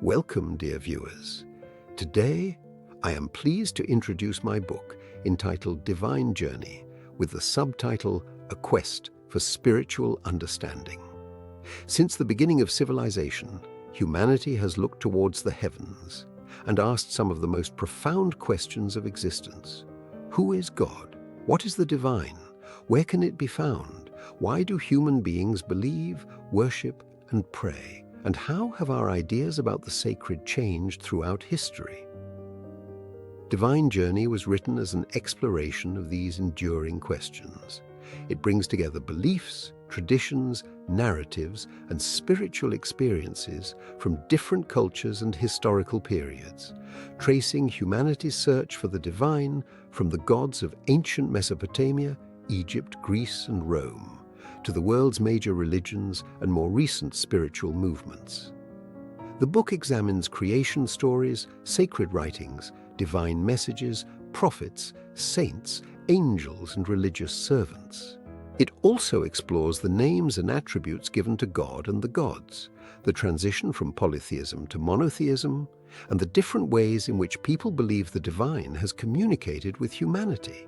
Welcome, dear viewers. Today, I am pleased to introduce my book entitled Divine Journey, with the subtitle A Quest for Spiritual Understanding. Since the beginning of civilization, humanity has looked towards the heavens and asked some of the most profound questions of existence. Who is God? What is the divine? Where can it be found? Why do human beings believe, worship, and pray? And how have our ideas about the sacred changed throughout history? Divine Journey was written as an exploration of these enduring questions. It brings together beliefs, traditions, narratives, and spiritual experiences from different cultures and historical periods, tracing humanity's search for the divine from the gods of ancient Mesopotamia, Egypt, Greece, and Rome, to the world's major religions and more recent spiritual movements. The book examines creation stories, sacred writings, divine messages, prophets, saints, angels, and religious servants. It also explores the names and attributes given to God and the gods, the transition from polytheism to monotheism, and the different ways in which people believe the divine has communicated with humanity.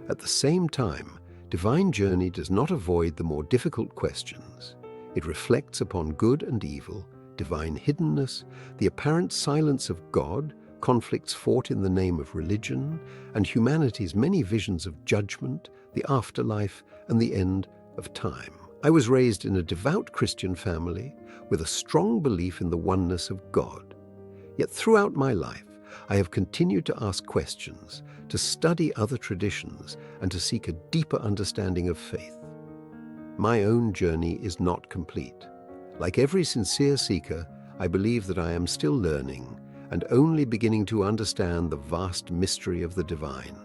At the same time, Divine Journey does not avoid the more difficult questions. It reflects upon good and evil, divine hiddenness, the apparent silence of God, conflicts fought in the name of religion, and humanity's many visions of judgment, the afterlife, and the end of time. I was raised in a devout Christian family with a strong belief in the oneness of God. Yet throughout my life, I have continued to ask questions, to study other traditions, and to seek a deeper understanding of faith. My own journey is not complete. Like every sincere seeker, I believe that I am still learning and only beginning to understand the vast mystery of the divine.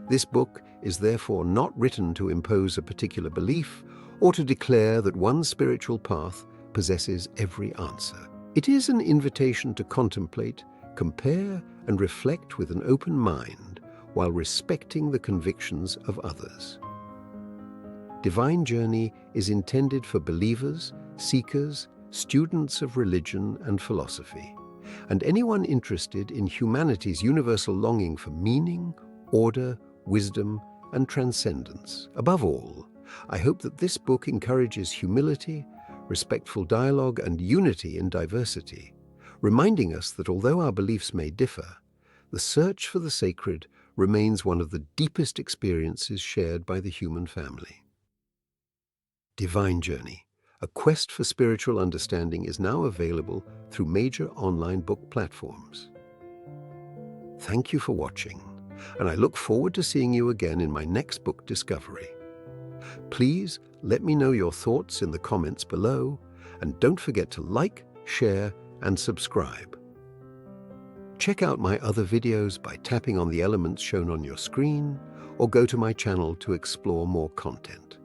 This book is therefore not written to impose a particular belief or to declare that one spiritual path possesses every answer. It is an invitation to contemplate, compare, and reflect with an open mind while respecting the convictions of others. Divine Journey is intended for believers, seekers, students of religion and philosophy, and anyone interested in humanity's universal longing for meaning, order, wisdom, and transcendence. Above all, I hope that this book encourages humility, respectful dialogue, and unity in diversity, reminding us that although our beliefs may differ, the search for the sacred remains one of the deepest experiences shared by the human family. Divine Journey, A Quest for Spiritual Understanding, is now available through major online book platforms. Thank you for watching, and I look forward to seeing you again in my next book discovery. Please let me know your thoughts in the comments below, and don't forget to like, share, and subscribe. Check out my other videos by tapping on the elements shown on your screen, or go to my channel to explore more content.